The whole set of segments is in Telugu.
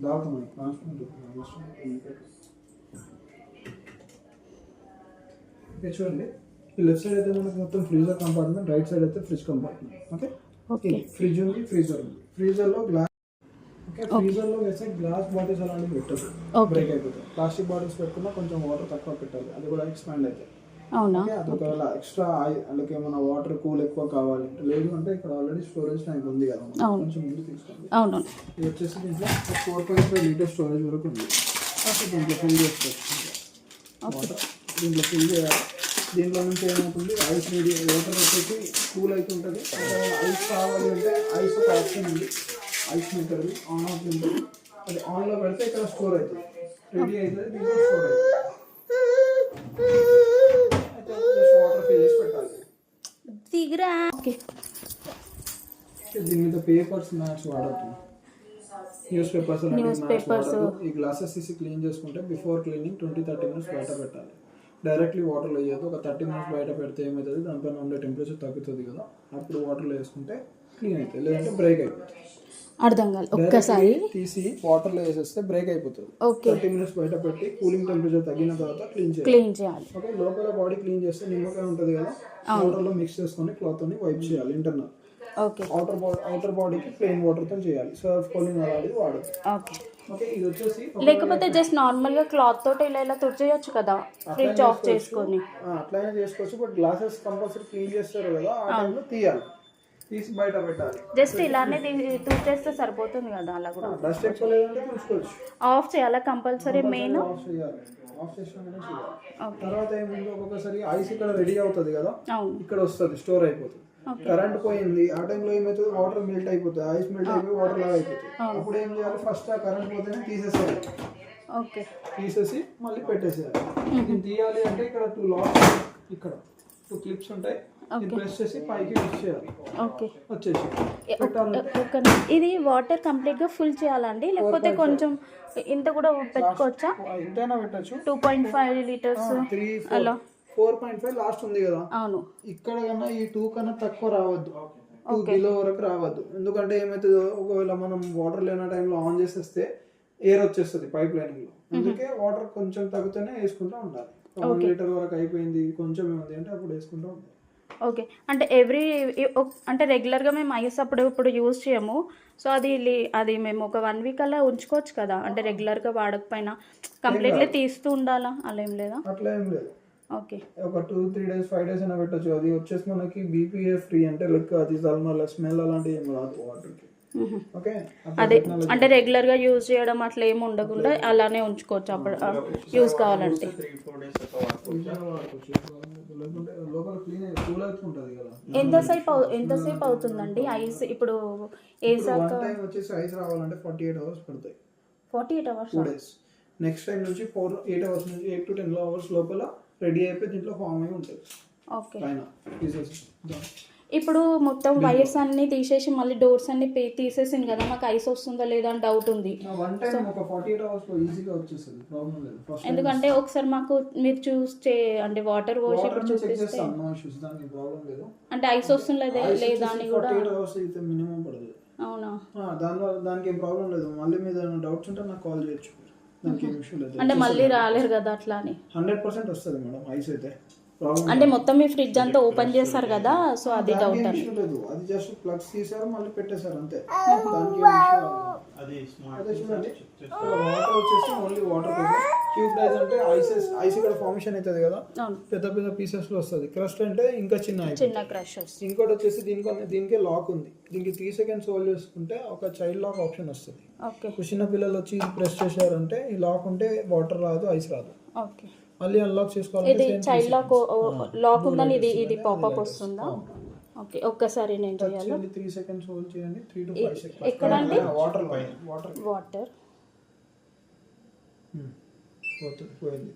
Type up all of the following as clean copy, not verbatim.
దాగుతామని ట్రాన్స్పరెంట్ చూడండి. ఈ లెఫ్ట్ సైడ్ అయితే మనకు మొత్తం ఫ్రీజర్ కంపార్ట్మెంట్, రైట్ సైడ్ అయితే ఫ్రిడ్జ్ కంపార్ట్మెంట్. ఓకే, ఫ్రిడ్జ్ ఉంది, ఫ్రీజర్ ఉంది. ఫ్రీజర్లో గ్లాస్, ఓకే, ఫ్రీజర్లో వేసే గ్లాస్ బాటిల్స్ అలాంటివి పెట్టదు, బ్రేక్ అయిపోతాయి. ప్లాస్టిక్ బాటిల్స్ పెట్టుకున్నా కొంచెం వాటర్ తక్కువ పెట్టాలి, అది కూడా ఎక్స్పాండ్ అవుతాయి. అవునా, అది ఒకవేళ ఎక్స్ట్రా అందుకే ఏమైనా వాటర్ కూల్ ఎక్కువ కావాలి లేదు అంటే ఇక్కడ ఆల్రెడీ స్టోరేజ్ ట్యాంక్ ఉంది కదా, కొంచెం ముందు తీసుకోండి. అవును, ఇది వచ్చేసి దీంట్లో 4.5 లీటర్ స్టోరేజ్ వరకు ఉంది. దీంట్లో ఫిల్ చేసుకోవచ్చు వాటర్, దీంట్లో ఫిల్ చేయాలి. దీంట్లో నుంచి ఏమవుతుంది, ఐస్ రెడీ వాటర్ వచ్చేసి కూల్ అవుతుంటుంది. ఐస్ కావాలి అంటే ఐస్ ఒక ఆప్షన్ ఉంది, ఐస్ మీటర్ది ఆన్ ఆఫ్ ఉంటుంది. అది ఆన్లో పెడితే ఇక్కడ స్టోర్ అవుతుంది, రెడీ అవుతుంది, దీంట్లో స్టోర్ అవుతుంది. వాటర్ ఫిల్ చేసి పెట్టాలి. దీని మీద పేపర్స్ మ్యాట్స్ వాడద్దు, న్యూస్ పేపర్స్. ఈ గ్లాసెస్ తీసి క్లీన్ చేసుకుంటే బిఫోర్ క్లీనింగ్ 20-30 minutes బయట పెట్టాలి. డైరెక్ట్లీ వాటర్లో వేయద్దు. ఒక 30 minutes బయట పెడితే ఏమవుతుంది, దానిపైన ఉండే టెంపరేచర్ తగ్గుతుంది కదా, అప్పుడు వాటర్లో వేసుకుంటే క్లీన్ అవుతుంది. లేదంటే బ్రేక్ అయిపోతుంది. అర్థం కాదు, ఒక్కసారి తీసి వాటర్లో వేసేస్తే బ్రేక్ అయిపోతుంది. 30 minutes బయట పెట్టి కూలింగ్ టెంపరేచర్ తగ్గిన తర్వాత క్లీన్ చేయాలి. ఓకే, లోపల బాడీ క్లీన్ చేస్తే నిమ్మకాయ ఉంటుంది కదా, వాటర్లో మిక్స్ చేసుకొని క్లాత్ ని వైప్ చేయాలి ఇంటర్నల్. అవుటర్ బాడీకి ప్లెయిన్ వాటర్ తో చేయాలి. సర్ఫ్ కూలింగ్ అలాంటిది వాడదు. ఓకే, ఇది వచ్చేసి లేకపోతే జస్ట్ నార్మల్ గా క్లాత్ తోటి ఇలా తుడిచేయొచ్చు కదా, ఫ్రిడ్జ్ ఆఫ్ చేసుకొని. అట్లనే చేసుకోవచ్చు, బట్ గ్లాసెస్ కంపల్సరీ క్లీన్ చేస్తారు కదా, ఆ టైంలో తీయాలి, తీసి బయట పెట్టాలి. జస్ట్ ఇలానే తుడిచేస్తే సరిపోతుంది కదా, అలా కూడా. డస్ట్ ఎక్కువ లేదంటే చూసుకోవచ్చు. ఆఫ్ చేయాలా కంపల్సరీ? మెయిన్ ఆఫ్ చేయాలి, ఆఫ్ చేసినాకనే చేయాలి. తర్వాత ఏముంది, ఒక్కొక్కసారి ఐస్ ఇక్కడ రెడీ అవుతుంది కదా, ఇక్కడ వస్తుంది, స్టోర్ అయిపోతుంది. కరెంట్ పోయింది, ఆ టైంలో ఏమవుతుంది, వాటర్ మెల్ట్ అయిపోతుంది, ఐస్ మెల్ట్ అయిపోయి వాటర్ లాగా అయిపోతుంది. అప్పుడు ఏం చేయాలి, ఫస్ట్ ఆ కరెంట్ పోతేనే తీసేసేయాలి. తీసేసి మళ్ళీ పెట్టేసేయాలి. ఇది తీయాలి అంటే ఇక్కడ 2 లాక్స్, ఇక్కడ 2 క్లిప్స్ ఉంటాయి, ప్రెస్ చేసి పైకి లిఫ్ట్ చేయాలి. వచ్చేసి ఇది వాటర్ కంప్లీట్ గా ఫుల్ చేయాలండి, లేకపోతే కొంచెం ఇంత కూడా పెట్టుకోవచ్చా? ఇంతైనా పెట్టచ్చు. 2.5 లీటర్స్ అలా 4.5 లాస్ట్ ఉంది కదా. అవును, ఇక్కడ కన్నా ఈ 2 కన్నా తక్కువ రావద్దు, 2 కిలో వరకు రావద్దు. ఎందుకంటే ఏమవుతుందో, ఒకవేళ మనం వాటర్ లేని టైంలో ఆన్ చేసేస్తే ఎయిర్ వచ్చేస్తుంది పైప్ లైనింగ్ లో. అందుకే వాటర్ కొంచెం తగ్గుతూనే వేసుకుంటూ ఉండాలి. 1 లీటర్ వరకు అయిపోయింది, కొంచెం ఏముంది అంటే అప్పుడు వేసుకుంటూ ఉండాలి. ఓకే, అంటే అంటే రెగ్యులర్గా మేము ఐస్ ఇప్పుడు యూజ్ చేయము, సో అది మేము ఒక 1 week అలా ఉంచుకోవచ్చు కదా, అంటే రెగ్యులర్గా వాడకపోయినా కంప్లీట్లీ తీస్తూ ఉండాలా, అలా ఏం లేదా? అట్లా ఏం లేదు. ఓకే, ఒక 2-3 days 5 days అయినా పెట్టచ్చు. అది వచ్చేసి మనకి BPA ఫ్రీ, అంటే లైక్ అది మళ్ళీ స్మెల్ అలాంటివి ఏం రాదు వాటర్కి. ఓకే, అదే అంటే రెగ్యులర్ గా యూజ్ చేయడం అట్లా ఏమి ఉండకుండా అలానే ఉంచుకోవచ్చు, అప్పుడు యూజ్ కావాలంటే. ఎంతసేపు అవుతుందండి ఐస్ ఇప్పుడు వేసాక? వచ్చేసి ఐస్ రావాలంటే 48 hours పడతాయి. 48 hours? 2 days. నెక్స్ట్ టైం నుంచి 8 hours నుంచి 8 to 10 hours లోపల రెడీ అయిపోయి దీంట్లో ఫామ్ అయి ఉంటుంది. ఓకే, ఇప్పుడు మొత్తం వైర్స్ అన్ని తీసేసి మళ్ళీ డోర్స్ అన్ని తీసేసింది కదా, మాకు ఐస్ వస్తుందా లేదా అని డౌట్ ఉంది. ఎందుకంటే ఒకసారి మాకు మీరు చూస్తే అంటే వాటర్ వాష్ ఇప్పుడు చూపిస్తే అంటే ఐస్ వస్తుందా లేదా అని కూడా. అవునా, దానికి ఏం ప్రాబ్లం లేదు. మళ్ళీ మీద డౌట్స్ ఉంటే నాకు కాల్ చేయొచ్చు, దానికి ఏం ఇష్యూ లేదు. అంటే మళ్ళీ రాలేరు కదా అట్లా అని? 100% వస్తుంది మేడం ఐస్ అయితే. అంటే మొత్తం మీ ఫ్రిడ్జ్ అంతా ఓపెన్ చేస్తారు కదా, సో అది డౌట్ అని. అది జస్ట్ ప్లగ్స్ తీసారు మళ్ళీ పెట్టేశారు అంతే. వాటర్ వచ్చేసి ఓన్లీ వాటర్ క్యూబ్ డైస్ అంటే ఐస్ ఇక్కడ ఫార్మేషన్ అవుతుంది కదా, పెద్ద పెద్ద పీసెస్ లో వస్తుంది. క్రస్ట్ అంటే ఇంకా చిన్న క్రష్. ఇంకోటి వచ్చేసి దీనికే లాక్ ఉంది, దీనికి 3 seconds హోల్డ్ చేసుకుంటే ఒక చైల్డ్ లాక్ ఆప్షన్ వస్తుంది. చిన్న పిల్లలు వచ్చి ప్రెస్ చేశారంటే ఈ లాక్ ఉంటే వాటర్ రాదు, ఐస్ రాదు. మళ్ళీ అన్లాక్ చేసుకోవాలి. ఇది చైల్డ్ లాక్ ఉందని ఇది పాపప్ వస్తుందా? ఓకే, ఒక్కసారి నేను చేయాలి. 3 seconds హోల్డ్ చేయండి, 3 to 5 seconds. ఎక్కడండి? వాటర్ పోయింది.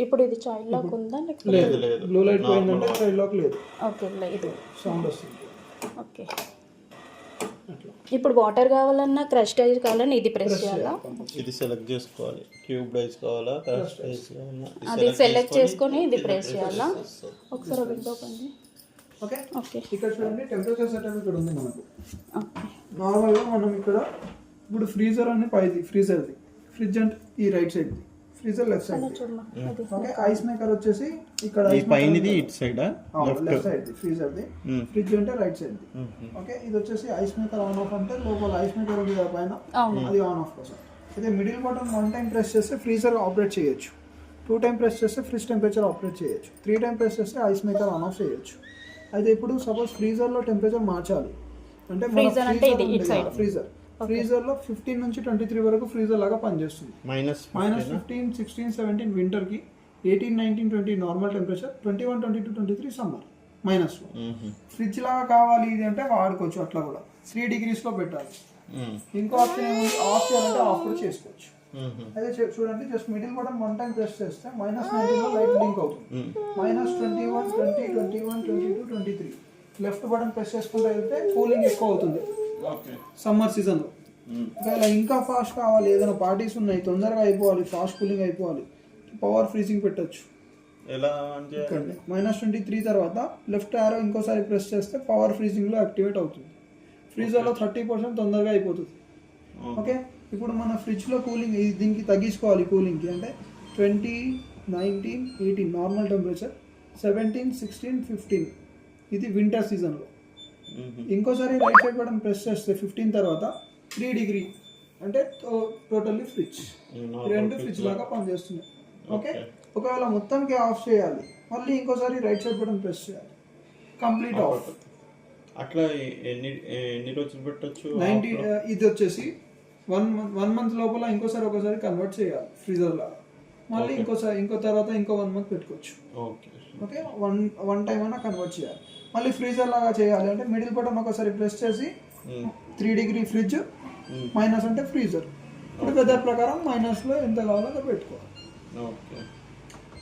ఇప్పుడు ఇది చైల్డ్ లాక్ ఉందా? లేదు, బ్లూ లైట్ పోయిందంటే చైల్డ్ లాక్ లేదు. ఓకే, లేదు, సౌండ్ వస్తుంది. ఓకే, ఇప్పుడు వాటర్ కావాలన్నా క్రష్ ఐస్ కావాలన్నా ఇది ప్రెస్ చేయాలా? ఇది సెలెక్ట్ చేసుకోవాలి, క్యూబ్ ఐస్ కావాలా క్రష్ ఐస్ కావాలా, అది సెలెక్ట్ చేసుకొని ఇది ప్రెస్ చేయాలా? ఒకసారి విండో పండి. ఓకే, ఇక్కడ చూడండి టెంపరేచర్ సెటప్ ఇక్కడ ఉంది మనకు. నార్మల్గా మనం ఇక్కడ ఇప్పుడు ఫ్రీజర్ అని పైది ఫ్రీజర్ది, ఫ్రిడ్జ్ అంటే ఈ right side, freezer left side. Okay, ice maker వచ్చేసి ఇక్కడ ఈ పైనది ఇటు సైడా లెఫ్ట్ సైడ్ ఫ్రీజర్ది, ఫ్రిడ్జ్ అంటే రైట్ సైడ్. ఓకే, ఇది వచ్చేసి ఐస్ మేకర్ ఆన్ ఆఫ్ అంటే లోపల ఐస్ మేకర్ ఉంది కదా పైన, అది ఆన్ ఆఫ్ కోసం. అయితే మిడిల్ బటన్ 1 టైం ప్రెస్ చేస్తే ఫ్రీజర్ ఆపరేట్ చేయొచ్చు, 2 టైం ప్రెస్ చేస్తే ఫ్రిడ్జ్ టెంపరేచర్ ఆపరేట్ చేయొచ్చు, 3 టైం ప్రెస్ చేస్తే ఐస్ మేకర్ ఆన్ ఆఫ్ చేయొచ్చు. అయితే ఇప్పుడు సపోజ్ ఫ్రీజర్లో టెంపరేచర్ మార్చాలి అంటే ఫ్రీజర్లో 15 నుంచి 23 వరకు ఫ్రీజర్ లాగా పనిచేస్తుంది. -15, 16, 17 వింటర్కి, 18, 19, 20 నార్మల్ టెంపరేచర్, 21, 22, 23 సమ్మర్ -1. ఫ్రిడ్జ్ లాగా కావాలి ఇది అంటే వాడుకోవచ్చు, అట్లా కూడా 3 degrees పెట్టాలి. ఇంకో ఆప్షన్ ఏముంది, ఆఫ్ చేయాలంటే ఆఫ్ కూడా చేసుకోవచ్చు. అయితే చూడండి, just middle button 1 time press చేస్తే -19 లో లైట్ బ్లింక్ అవుతుంది, -21, 20, 21, 22, 23. లెఫ్ట్ బటన్ ప్రెస్ చేసుకుంటూ వెళ్తే కూలింగ్ ఎక్కువ అవుతుంది సమ్మర్ సీజన్లో. ఒకవేళ ఇంకా ఫాస్ట్ కావాలి, ఏదైనా పార్టీస్ ఉన్నాయి తొందరగా అయిపోవాలి, ఫాస్ట్ కూలింగ్ అయిపోవాలి, పవర్ ఫ్రీజింగ్ పెట్టచ్చు. ఎలా -23 తర్వాత లెఫ్ట్ యారో ఇంకోసారి ప్రెస్ చేస్తే పవర్ ఫ్రీజింగ్లో యాక్టివేట్ అవుతుంది. ఫ్రీజర్లో 30% తొందరగా అయిపోతుంది. ఓకే, ఇప్పుడు మన ఫ్రిడ్జ్లో కూలింగ్ దీనికి తగ్గించుకోవాలి, కూలింగ్కి అంటే 20, 19, 18 నార్మల్ టెంపరేచర్, 17, 16, 15 ఇది వింటర్ సీజన్లో. ఇంకోసారి రైట్ సైడ్ బటన్ ప్రెస్ చేస్తే 15 తర్వాత 3 degree అంటే టోటల్లీ ఫ్రిడ్జ్, రెండు ఫ్రిడ్జ్ లాగా పనిచేస్తున్నాయి. ఓకే, ఒకవేళ మొత్తానికి ఆఫ్ చేయాలి మళ్ళీ ఇంకోసారి రైట్ సైడ్ బటన్ ప్రెస్ చేయాలి, కంప్లీట్ ఆఫ్. అట్లా ఎన్ని రోజులు పెట్టచ్చు? 90 ఇది వచ్చేసి 1 month లోపల ఇంకోసారి ఒకసారి కన్వర్ట్ చేయాలి ఫ్రీజర్ లాగా, మళ్ళీ ఇంకోసారి ఇంకో తర్వాత ఇంకో 1 month పెట్టుకోవచ్చు. ఓకే, వన్ టైం అయినా కన్వర్ట్ చేయాలి. మళ్ళీ ఫ్రీజర్ లాగా చేయాలి అంటే మిడిల్ బటన్ ఒకసారి ప్రెస్ చేసి 3 degree ఫ్రిడ్జ్, మైనస్ అంటే ఫ్రీజర్. ఇప్పుడు వెదర్ ప్రకారం మైనస్లో ఎంత కావాలో అది పెట్టుకోవాలి.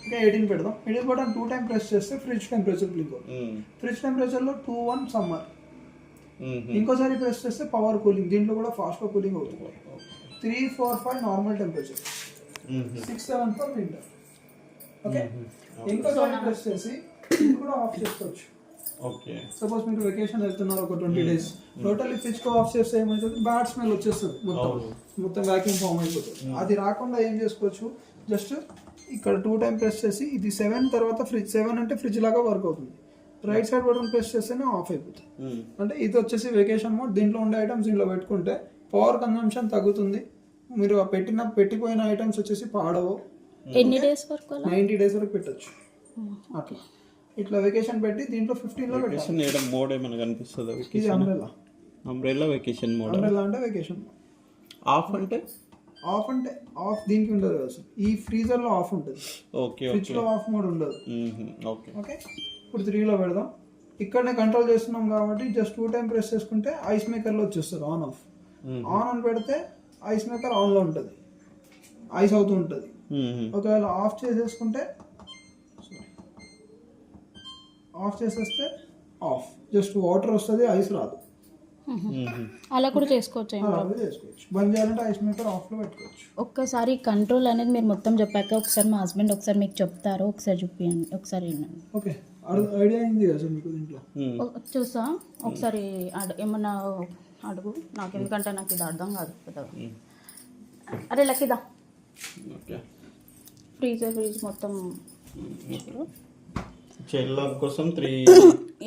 ఇంకా 18 పెడదాం. మిడిల్ బటన్ 2 టైం ప్రెస్ చేస్తే ఫ్రిడ్జ్ టెంపరేచర్ బ్లింక్ అవుతుంది. ఫ్రిడ్జ్ టెంపరేచర్లో 21 సమ్మర్. ఇంకోసారి ప్రెస్ చేస్తే పవర్ కూలింగ్, దీంట్లో కూడా ఫాస్ట్గా కూలింగ్ అవుతుంది. 3, 4, 5 normal temperature, 6, 7 for winter. Okay, ఇంకోసారి ప్రెస్ చేసి ఇది కూడా ఆఫ్ చేసుకోవచ్చు. ఓకే, సపోజ్ మీరు వెకేషన్ వెళ్తున్నారు ఒక 20 days, టోటల్లీ ఫ్రిడ్జ్ కు ఆఫ్ చేస్తే ఏమవుతుంది, బ్యాడ్ స్మెల్ వచ్చేస్తుంది, మొత్తం వ్యాక్యూమ్ ఫామ్ అయిపోతుంది. అది రాకుండా ఏం చేసుకోవచ్చు, జస్ట్ ఇక్కడ 2 టైం ప్రెస్ చేసి ఇది 7 తర్వాత ఫ్రిడ్జ్, 7 అంటే ఫ్రిడ్జ్ లాగా వర్క్ అవుతుంది. రైట్ సైడ్ బటన్ ప్రెస్ చేస్తేనే ఆఫ్ అయిపోతుంది. అంటే ఇది వచ్చేసి వెకేషన్ మోడ్, దీంట్లో ఉండే ఐటమ్స్ దీంట్లో పెట్టుకుంటే పవర్ కన్సంప్షన్ తగ్గుతుంది. మీరు పెట్టిపోయిన ఐటమ్స్ వచ్చేసి పాడవు. ఎన్ని డేస్ వరకు? 90 days వరకు పెట్టచ్చు. అట్లా ఇట్లా వెకేషన్ పెట్టి దీంట్లో 15 లో పెట్టాలి. మోడ్ ఏమైనా కనిపిస్తుందా? ఇది అంబ్రెల్లా వెకేషన్ మోడ్. అంబ్రెల్లా అంటే వెకేషన్ మోడ్. ఆఫ్ అంటే ఆఫ్ దీనికి ఉండదు కదా సార్, ఈ ఫ్రీజర్ లో ఆఫ్ ఉంటుంది. ఓకే, ఫ్రిడ్జ్ లో ఆఫ్ మోడ్ ఉండదు. ఓకే ఓకే, ఇప్పుడు 3 లో పెడదాం. ఇక్కడనే కంట్రోల్ చేస్తున్నాం కాబట్టి జస్ట్ 2 టైం ప్రెస్ చేసుకుంటే ఐస్ మేకర్ లో వచ్చేస్తారు ఆన్ ఆఫ్. ఆన్ అని పెడితే ఐస్ మేకర్ ఆన్ లో ఉంటుంది, ఐస్ అవుతూ ఉంటుంది. ఒకవేళ ఆఫ్ చేసేసుకుంటే ఆఫ్ చేసేస్తే ఆఫ్, జస్ట్ వాటర్ వస్తుంది, ఐస్ రాదు. అలా కూడా చేసుకోవచ్చు. బంద్ చేయాలంటే ఐస్ మేకర్ ఆఫ్ లో పెట్టుకోవచ్చు. ఒక్కసారి కంట్రోల్ అనేది మీరు మొత్తం చెప్పాక ఒకసారి మా హస్బెండ్ ఒకసారి మీకు చెప్తారు, ఒకసారి చూపియండి, ఒకసారి వినండి. ఓకే, ఐడియా అయింది కదా సార్ మీకు దీంట్లో? చూసా, ఒకసారి ఏమన్నా అడుగు నాకు, ఎందుకంటే నాకు ఇది అర్థం కాదు పెద్దగా. అరే లక్కీదా, ఫ్రీజ్ మొత్తం చెల్లం కోసం 3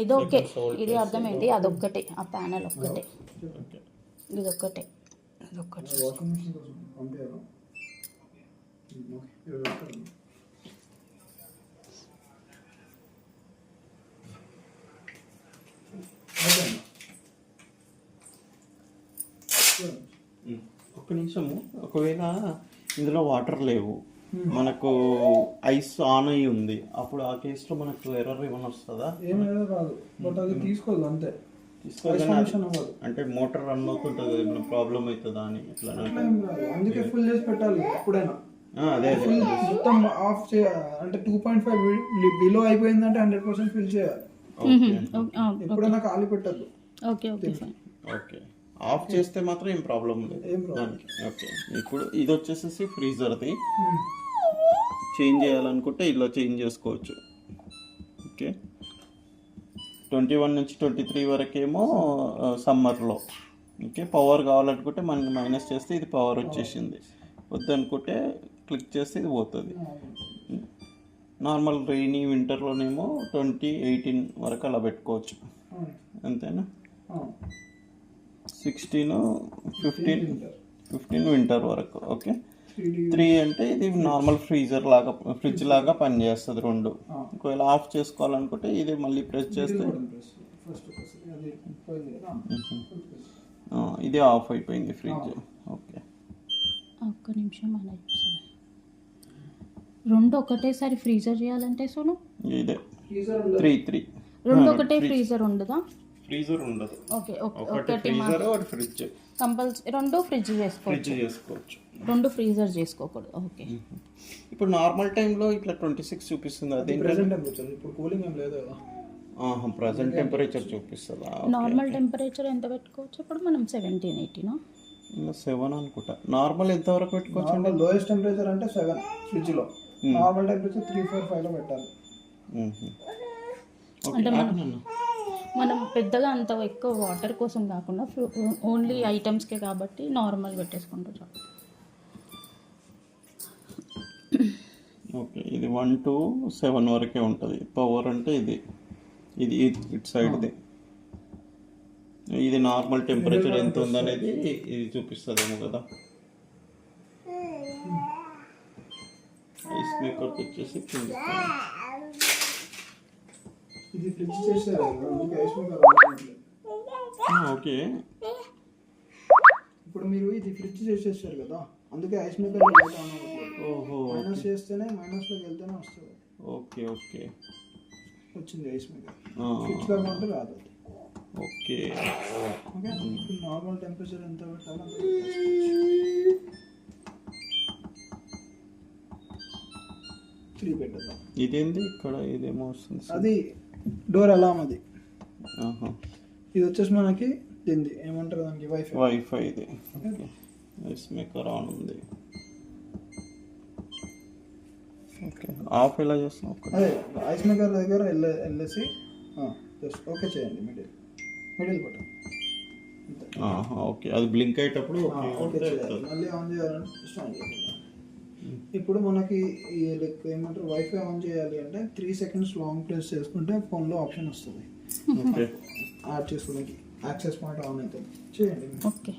ఇది ఓకే, ఇది అర్థమైంది. అదొక్కటే, ఆ ప్యానల్ ఒక్కటే, ఇది ఒక్కటే, ఇది ఒక్కటే. ఒక్క నిమిషము. ఒకవేళ ఇందులో వాటర్ లేవు, మనకు ఐస్ ఆన్ అయ్యి ఉంది, అప్పుడు ఆ కేసులో మనకు ఎర్రర్ ఏమైనా వస్తుందా? ఏమైనా రాదు, బట్ అది తీసుకోదు అంతే. అంటే మోటార్ రన్ అవుతుంటుంది, ఏమైనా ప్రాబ్లం అవుతుందా అని ఎట్లా? అందుకే ఫుల్ చేసి పెట్టాలి ఎప్పుడైనా. అదే మొత్తం ఆఫ్ చేయాలి అంటే 2.5 బిలో అయిపోయిందంటే 100% ఫిల్ చేయాలి. ఎప్పుడైనా ఖాళీ పెట్టద్దు. ఓకే, ఆఫ్ చేస్తే మాత్రం ఏం ప్రాబ్లం లేదు దానికి. ఓకే, ఇప్పుడు ఇది వచ్చేసేసి ఫ్రీజర్ది. చేంజ్ చేయాలనుకుంటే ఇలా చేంజ్ చేసుకోవచ్చు. ఓకే, 21 నుంచి 23 వరకేమో సమ్మర్లో, ఓకే, పవర్ కావాలనుకుంటే మనకి మైనస్ చేస్తే ఇది పవర్ వచ్చేసింది, వద్దనుకుంటే క్లిక్ చేస్తే ఇది పోతుంది. నార్మల్ రెయినీ వింటర్లోనేమో 2018 వరకు అలా పెట్టుకోవచ్చు, అంతేనా? 16, 15 వింటర్ వరకు. ఓకే, 3 అంటే ఇది నార్మల్ ఫ్రీజర్ లాగా, ఫ్రిడ్జ్ లాగా పనిచేస్తుంది రెండు. ఒకవేళ ఆఫ్ చేసుకోవాలనుకుంటే ఇది మళ్ళీ ప్రెస్ చేస్తే ఇది ఆఫ్ అయిపోయింది ఫ్రిడ్జ్. ఓకే, ఒక్క నిమిషం అలా చూసాను. రెండు ఒకటేసారి ఫ్రీజర్ చేయాలంటే సోను ఇదే 3 రెండు ఒకటే ఫ్రీజర్ ఉండదా? ఫ్రీజర్ ఉండదు, ఓకే ఒకటి ఫ్రీజర్ ఒకటి ఫ్రిడ్జ్. కంపల్సరీ రెండు ఫ్రిడ్జ్ ఫ్రిడ్జ్ చేసుకోవచ్చు, రెండు ఫ్రీజర్ చేసుకోకూడదు. ఓకే, ఇప్పుడు నార్మల్ టైంలో ఇట్లా 26 చూపిస్తుంది, అది ప్రెసెంట్ టెంపరేచర్. ఇప్పుడు కూలింగ్ ఏం లేదు కదా, ప్రజెంట్ టెంపరేచర్ చూపిస్తుందా? నార్మల్ టెంపరేచర్ ఎంత పెట్టుకోవచ్చు ఇప్పుడు మనం? 17, 18 7 అనుకుంటా. నార్మల్ ఎంత వరకు పెట్టుకోవచ్చు? నార్మల్ లోయెస్ట్ టెంపరేచర్ అంటే 7 ఫ్రిడ్జ్ లో, నార్మల్ టెంపరేచర్ 3, 4, 5 లో పెట్టాలి. అంటే మనం పెద్దగా అంత ఎక్కువ వాటర్ కోసం కాకుండా ఓన్లీ ఐటమ్స్కే కాబట్టి నార్మల్ పెట్టేసుకుంటాం చాలు. ఓకే, ఇది 1 to 7 వరకే ఉంటుంది పవర్. అంటే ఇది ఇది ఇటు సైడ్ది, ఇది నార్మల్ టెంపరేచర్ ఎంత ఉందనేది ఇది చూపిస్తుందేమో కదా. ఐస్ మేకర్ వచ్చేసి ఇది ఫ్రిడ్జ్ చేశారు, అందుకే ఐస్ మేకర్ ఆన్ అవ్వట్లేదు. ఓకే, ఇప్పుడు మీరు ఇది ఫ్రిడ్జ్ చేసేసారు కదా, అందుకే ఐస్ మేకర్ లైట్ ఆన్ అవ్వట్లేదు. ఓహో, మైనస్ చేస్తేనే, మైనస్ లోకి వెళ్తేనే వస్తుంది. ఓకే ఓకే, వచ్చింది ఐస్ మేకర్. ఫ్రిడ్జ్ లాగా ఉంటే రాదు. ఓకే ఓకే, ఇప్పుడు నార్మల్ టెంపరేచర్ ఎంత పెట్టాలో 3 పెట్టేద్దాం. ఇదేంది ఇక్కడ ఇదేమో వస్తుంది, అది డోర్ అలామ్. అది ఆహా, ఇది వచ్చేసి మనకి దీన్ని ఏమంటారు, దానికి వైఫై. ఇది ఓకే, ఐస్ మేకర్ ఆన్ ఉంది. ఓకే, ఆఫ్ ఎలా చేస్తాం? అదే ఐస్ మేకర్ దగ్గర వెళ్ళేసి జస్ట్ ఓకే చేయండి, మిడిల్ బటన్. ఓకే, అది బ్లింక్ అయ్యేటప్పుడు ఓకే చేయాలి. మళ్ళీ ఆన్ చేయాలంటే జస్ట్ ఆన్ చేయాలి. ఇప్పుడు మనకి ఈ ఏమంటారు, వైఫై ఆన్ చేయాలి అంటే 3 seconds లాంగ్ ప్రెస్ చేసుకుంటే ఫోన్లో ఆప్షన్ వస్తుంది యాడ్ చేసుకోవడానికి. యాక్సెస్ పాయింట్ ఆన్ అవుతుంది, చేయండి. ఓకే.